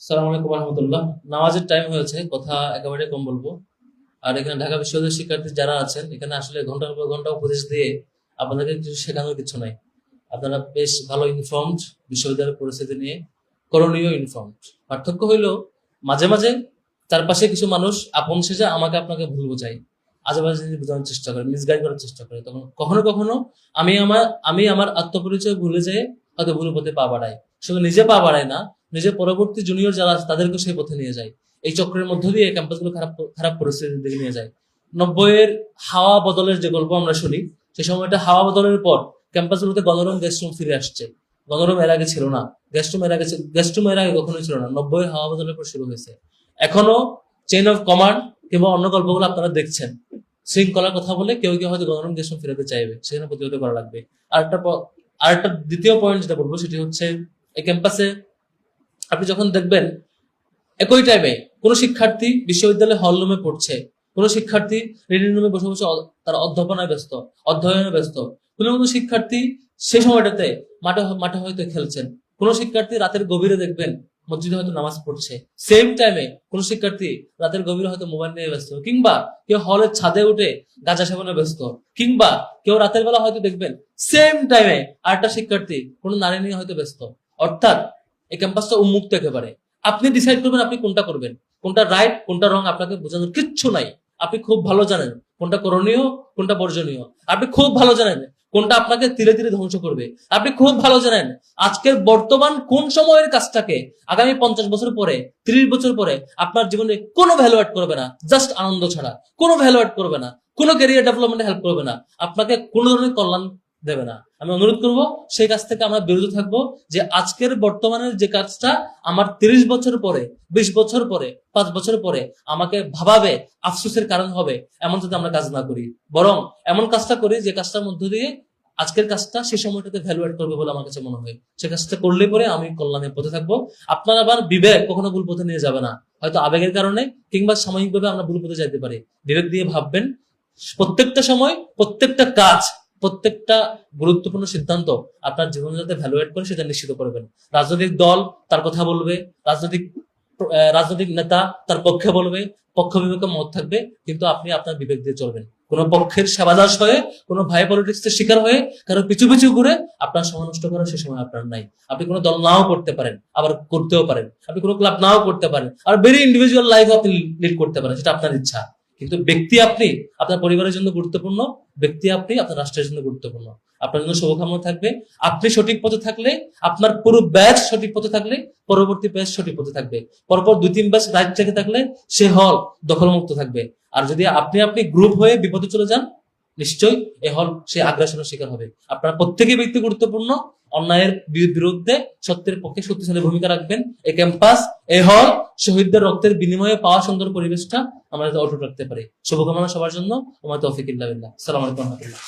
সালাম আলাইকুম রহমতুল্লাহ। নামাজের টাইম হয়েছে, কথা একেবারে কম বলবো। আর এখানে ঢাকা বিশ্ববিদ্যালয়ের শিক্ষার্থী যারা আছেন, এখানে আসলে ঘন্টার পর ঘন্টা উপদেশ দিয়ে আপনাদেরকে কিছু শেখানোর কিছু নাই। আপনারা বেশ ভালো ইনফর্মড বিশ্ববিদ্যালয়ের পরিস্থিতি নিয়ে, করণীয় ইনফর্মড। পার্থক্য হইলো মাঝে মাঝে চারপাশে কিছু মানুষ আপন সেজে আমাকে আপনাকে ভুল বোঝায়, আজেবাজে জিনিস বোঝানোর চেষ্টা করে, মিসগাইড করার চেষ্টা করে। তখন কখনো কখনো আমি আমার আত্মপরিচয় ভুলে যেয়ে হয়তো ভুল পথে পা বাড়াই। শুধু নিজে পা বাড়ায় না, নিজের পরবর্তী জুনিয়র যারা আছে তাদেরকে সেই পথে নিয়ে যায়। এই চক্রের মধ্য দিয়ে ক্যাম্পাসগুলো খারাপ খারাপ পরিস্থিতির দিকে নিয়ে যায়। 90-এর হাওয়া বদলের যে গল্প আমরা শুনি, সেই সময়টা হাওয়া বদলের পর ক্যাম্পাসগুলোতে গণরুম গেস্ট রুম ফিরে আসছে। গণরুম এর আগে ছিল না, গেস্ট রুম এর আগে কখনোই ছিল না, 90-এর হাওয়া বদলের পর শুরু হয়েছে। এখনো চেইন অফ কমান্ড কিংবা অন্য গল্পগুলো আপনারা দেখছেন, শৃঙ্খলার কথা বলে কেউ কেউ হয়তো গণরুম গেস্ট রুম ফিরাতে চাইবে, সেখানে প্রতিহত করা লাগবে। আরেকটা দ্বিতীয় পয়েন্ট যেটা বলবো সেটি হচ্ছে, এই ক্যাম্পাসে আপনি যখন দেখবেন একই টাইমে কোনো শিক্ষার্থী বিশ্ববিদ্যালয় হল রুমে পড়ছে, কোনো শিক্ষার্থী রিডিং রুমে বসে বসে তার অধ্যয়নে ব্যস্ত, কোনো কোনো শিক্ষার্থী সেই সময়টাতে মাঠে মাঠে হয়তো খেলছেন, কোনো শিক্ষার্থী রাতের গভীরে দেখবেন মসজিদে হয়তো নামাজ পড়ছে। সেম টাইমে কোন শিক্ষার্থী রাতের গভীরে হয়তো মোবাইল নিয়ে ব্যস্ত, কিংবা কেউ হলের ছাদে উঠে গাঁজা সেবনে ব্যস্ত, কিংবা কেউ রাতের বেলা হয়তো দেখবেন সেম টাইমে আরেকটা শিক্ষার্থী কোনো নারী নিয়ে হয়তো ব্যস্ত। অর্থাৎ এই ক্যাম্পাসটা উন্মুক্ত একেবারে। আপনি ডিসাইড করবেন আপনি কোনটা করবেন, কোনটা রাইট কোনটা রং আপনাকে বোঝানোর কিচ্ছু নাই। আপনি খুব ভালো জানেন কোনটা করণীয় কোনটা বর্জনীয়। আপনি খুব ভালো জানেন কোনটা আপনাকে ধীরে ধীরে ধ্বংস করবে। আপনি খুব ভালো জানেন আজকের বর্তমান কোন সময়ের কাজটাকে আগামী 50 বছর পরে, 30 বছর পরে আপনার জীবনে কোনো ভ্যালু অ্যাড করবে না, জাস্ট আনন্দ ছাড়া কোনো ভ্যালু অ্যাড করবে না, কোনো ক্যারিয়ার ডেভেলপমেন্টে হেল্প করবে না, আপনাকে কোনো ধরনের কল্যাণ দেবে না। আমি অনুরোধ করব সেই কাজ থেকে আমরা বিরত থাকবো। যে আজকের বর্তমানের যে কাজটা আমার 30 বছর পরে, 20 বছর পরে, 5 বছর পরে আমাকে ভাবাবে, আফসোসের কারণ হবে, এমন যদি আমরা কাজ না করি, বরং এমন কাজটা করি যে কাজটার মধ্য দিয়ে আজকের কাজটা সেই সময়টাতে ভ্যালু অ্যাড করবে বলে আমার কাছে মনে হয়। সে কাজটা করলে পরে আমি কল্যাণের পথে থাকবো। আপনার আবার বিবেক কখনো ভুল পথে নিয়ে যাবে না। হয়তো আবেগের কারণে কিংবা সাময়িকভাবে আমরা ভুল পথে যাইতে পারি। বিবেক দিয়ে ভাববেন, প্রত্যেকটা সময়, প্রত্যেকটা কাজ, প্রত্যেকটা গুরুত্বপূর্ণ সিদ্ধান্ত আপনার জীবনে যাতে ভ্যালু এড করে সেটা নিশ্চিত করবেন। রাজনৈতিক দল তার কথা বলবে, রাজনৈতিক রাজনৈতিক নেতা তার পক্ষে বলবে, পক্ষ বিপক্ষে মত থাকবে, কিন্তু আপনি আপনার বিবেক দিয়ে চলবেন। কোন পক্ষের সেবাদাস হয়ে, কোন ভাই পলিটিক্স এর শিকার হয়ে, কারো পিছু পিছু ঘুরে আপনার সময় নষ্ট করার সে সময় আপনার নাই। আপনি কোনো দল নাও করতে পারেন, আবার করতেও পারেন। আপনি কোনো ক্লাব নাও করতে পারেন, আর ভেরি ইন্ডিভিজুয়াল লাইফ আপনি লিড করতে পারেন, সেটা আপনার ইচ্ছা। কিন্তু ব্যক্তি আপনি আপনার পরিবারের জন্য গুরুত্বপূর্ণ, ব্যক্তি আপনি আপনার রাষ্ট্রের জন্য গুরুত্বপূর্ণ। আপনার জন্য শুভকামনা থাকবে। আপনি সঠিক পথে থাকলে, আপনার পুরো ব্যাচ সঠিক পথে থাকলে, পরবর্তী ব্যাচ সঠিক পথে থাকবে। পরপর 2-3 ব্যাচ রাইট থেকে থাকলে সে হল দখলমুক্ত থাকবে। আর যদি আপনি গ্রুপ হয়ে বিপদে চলে যান, নিশ্চয়ই এ হল সে আগ্রাসনের শিকার হবে। আপনারা প্রত্যেকেই ব্যক্তি গুরুত্বপূর্ণ। অন্যায়ের বিরুদ্ধে সত্যের পক্ষে শক্তিশালী ভূমিকা রাখবেন। এই ক্যাম্পাস, এই হল, শহীদদের রক্তের বিনিময়ে পাওয়া সুন্দর পরিবেশটা আমরা অটুট রাখতে পারি। শুভকামনা সবার জন্য। ওয়া মা তৌফিক ইল্লা বিল্লাহ। আসসালামু আলাইকুম ওয়া রাহমাতুল্লাহ।